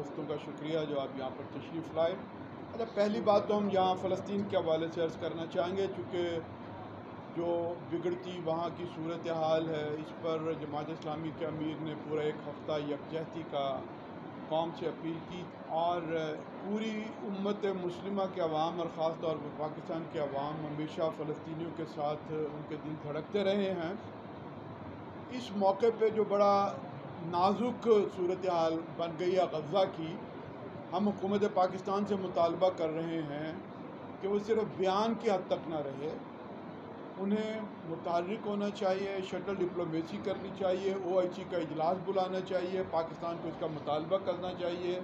دوستوں کا شکریہ جو آپ یہاں پر تشریف لائے۔ اچھا، پہلی بات تو ہم یہاں فلسطین کے حوالے سے عرض کرنا چاہیں گے، چونکہ جو بگڑتی وہاں کی صورتحال ہے اس پر جماعت اسلامی کے امیر نے پورا ایک ہفتہ یکجہتی کا قوم سے اپیل کی، اور پوری امت مسلمہ کے عوام اور خاص طور پر پاکستان کے عوام ہمیشہ فلسطینیوں کے ساتھ ان کے دل دھڑکتے رہے ہیں۔ اس موقع پہ جو بڑا نازک صورتحال بن گئی ہے غزہ کی، ہم حکومت پاکستان سے مطالبہ کر رہے ہیں کہ وہ صرف بیان کی حد تک نہ رہے، انہیں متحرک ہونا چاہیے، شٹل ڈپلومیسی کرنی چاہیے، OIC کا اجلاس بلانا چاہیے، پاکستان کو اس کا مطالبہ کرنا چاہیے،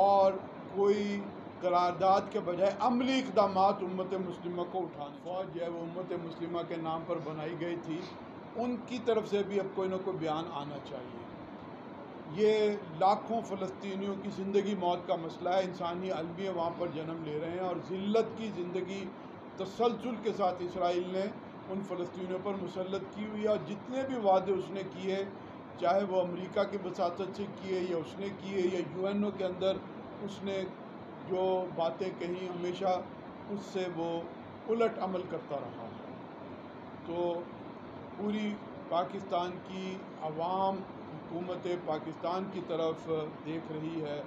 اور کوئی قرارداد کے بجائے عملی اقدامات امت مسلمہ کو اٹھانے۔ فوج جو ہے وہ امت مسلمہ کے نام پر بنائی گئی تھی، ان کی طرف سے بھی اب کوئی نہ کوئی بیان آنا چاہیے۔ یہ لاکھوں فلسطینیوں کی زندگی موت کا مسئلہ ہے، انسانی المیہ وہاں پر جنم لے رہے ہیں، اور ذلت کی زندگی تسلسل کے ساتھ اسرائیل نے ان فلسطینیوں پر مسلط کی ہوئی ہے، اور جتنے بھی وعدے اس نے کیے، چاہے وہ امریکہ کی وساطت سے کیے یا اس نے کیے یا UN کے اندر اس نے جو باتیں کہیں، ہمیشہ اس سے وہ الٹ عمل کرتا رہا ہے۔ تو پوری پاکستان کی عوام حکومت پاکستان کی طرف دیکھ رہی ہے،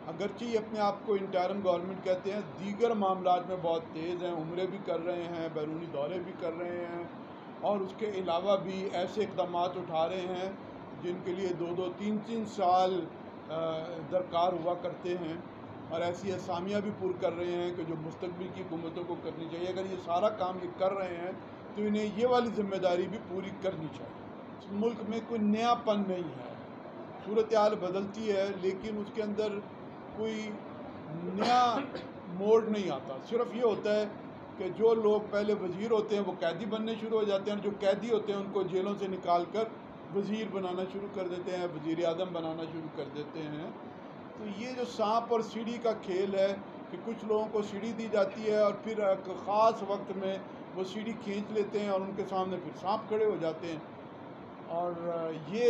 اگرچہ یہ اپنے آپ کو انٹرم گورنمنٹ کہتے ہیں، دیگر معاملات میں بہت تیز ہیں، عمرے بھی کر رہے ہیں، بیرونی دورے بھی کر رہے ہیں، اور اس کے علاوہ بھی ایسے اقدامات اٹھا رہے ہیں جن کے لیے 2-3 سال درکار ہوا کرتے ہیں، اور ایسی اسامیاں بھی پر کر رہے ہیں کہ جو مستقبل کی حکومتوں کو کرنی چاہیے۔ اگر یہ سارا کام یہ کر رہے ہیں تو انہیں یہ والی ذمہ داری بھی پوری کرنی چاہیے۔ اس ملک میں کوئی نیا پن نہیں ہے، صورتحال بدلتی ہے لیکن اس کے اندر کوئی نیا موڑ نہیں آتا، صرف یہ ہوتا ہے کہ جو لوگ پہلے وزیر ہوتے ہیں وہ قیدی بننے شروع ہو جاتے ہیں، اور جو قیدی ہوتے ہیں ان کو جیلوں سے نکال کر وزیر بنانا شروع کر دیتے ہیں، وزیر اعظم بنانا شروع کر دیتے ہیں۔ تو یہ جو سانپ اور سیڑھی کا کھیل ہے کہ کچھ لوگوں کو سیڑھی دی جاتی ہے اور پھر ایک خاص وقت میں وہ سیڑھی کھینچ لیتے ہیں اور ان کے سامنے پھر سانپ کھڑے ہو جاتے ہیں، اور یہ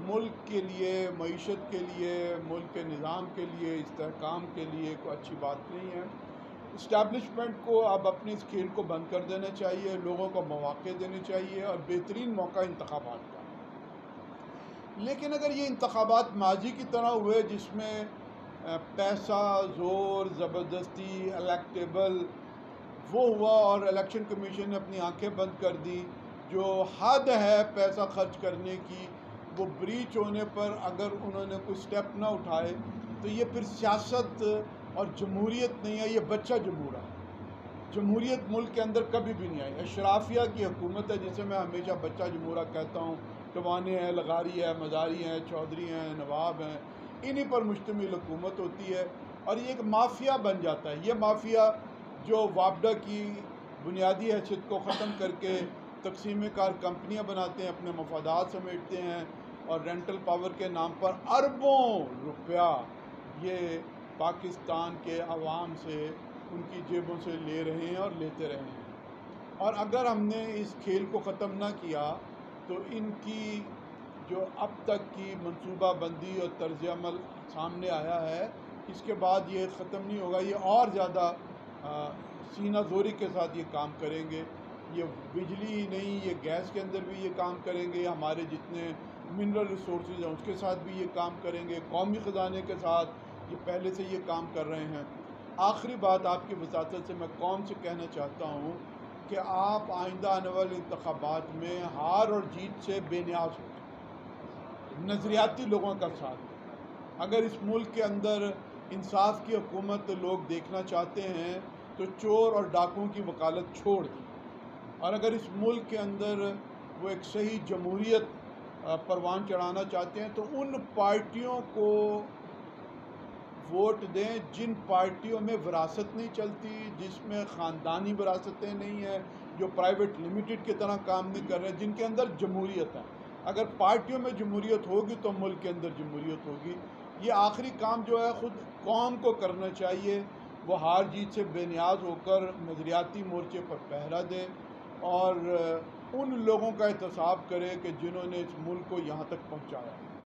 ملک کے لیے، معیشت کے لیے، ملک کے نظام کے لیے، استحکام کے لیے کوئی اچھی بات نہیں ہے۔ اسٹیبلشمنٹ کو اب اپنے اس کھیل کو بند کر دینا چاہیے، لوگوں کو مواقع دینے چاہیے، اور بہترین موقع انتخابات کا۔ لیکن اگر یہ انتخابات ماضی کی طرح ہوئے جس میں پیسہ، زور، زبردستی، الیکٹیبل وہ ہوا، اور الیکشن کمیشن نے اپنی آنکھیں بند کر دی، جو حد ہے پیسہ خرچ کرنے کی وہ بریچ ہونے پر اگر انہوں نے کوئی سٹیپ نہ اٹھائے تو یہ پھر سیاست اور جمہوریت نہیں ہے، یہ بچہ جمہوریت ہے۔ جمہوریت ملک کے اندر کبھی بھی نہیں آئی، اشرافیہ کی حکومت ہے، جسے میں ہمیشہ بچہ جمہوریہ کہتا ہوں۔ ٹوانے ہیں، لغاری ہے، مزاری ہیں، چودھری ہیں، نواب ہیں، انہی پر مشتمل حکومت ہوتی ہے، اور یہ ایک مافیا بن جاتا ہے۔ یہ مافیا جو وابڈا کی بنیادی حیثیت کو ختم کر کے تقسیم کار کمپنیاں بناتے ہیں، اپنے مفادات سمیٹتے ہیں، اور رینٹل پاور کے نام پر اربوں روپیہ یہ پاکستان کے عوام سے ان کی جیبوں سے لے رہے ہیں اور لیتے رہے ہیں۔ اور اگر ہم نے اس کھیل کو ختم نہ کیا تو ان کی جو اب تک کی منصوبہ بندی اور طرز عمل سامنے آیا ہے، اس کے بعد یہ ختم نہیں ہوگا، یہ اور زیادہ سینہ زوری کے ساتھ یہ کام کریں گے۔ یہ بجلی ہی نہیں، یہ گیس کے اندر بھی یہ کام کریں گے، ہمارے جتنے منرل ریسورسز ہیں اس کے ساتھ بھی یہ کام کریں گے، قومی خزانے کے ساتھ یہ پہلے سے یہ کام کر رہے ہیں۔ آخری بات آپ کی وساطت سے میں قوم سے کہنا چاہتا ہوں کہ آپ آئندہ آنے والے انتخابات میں ہار اور جیت سے بے نیاز ہوں، نظریاتی لوگوں کا ساتھ دیں۔ اگر اس ملک کے اندر انصاف کی حکومت لوگ دیکھنا چاہتے ہیں تو چور اور ڈاکوؤں کی وکالت چھوڑ دیں، اور اگر اس ملک کے اندر وہ ایک صحیح جمہوریت پروان چڑھانا چاہتے ہیں تو ان پارٹیوں کو ووٹ دیں جن پارٹیوں میں وراثت نہیں چلتی، جس میں خاندانی وراثتیں نہیں ہیں، جو پرائیویٹ لمیٹڈ کی طرح کام نہیں کر رہے، جن کے اندر جمہوریت ہے۔ اگر پارٹیوں میں جمہوریت ہوگی تو ملک کے اندر جمہوریت ہوگی۔ یہ آخری کام جو ہے خود قوم کو کرنا چاہیے، وہ ہار جیت سے بے نیاز ہو کر نظریاتی مورچے پر پہرا دے، اور ان لوگوں کا احتساب کرے کہ جنہوں نے اس ملک کو یہاں تک پہنچایا۔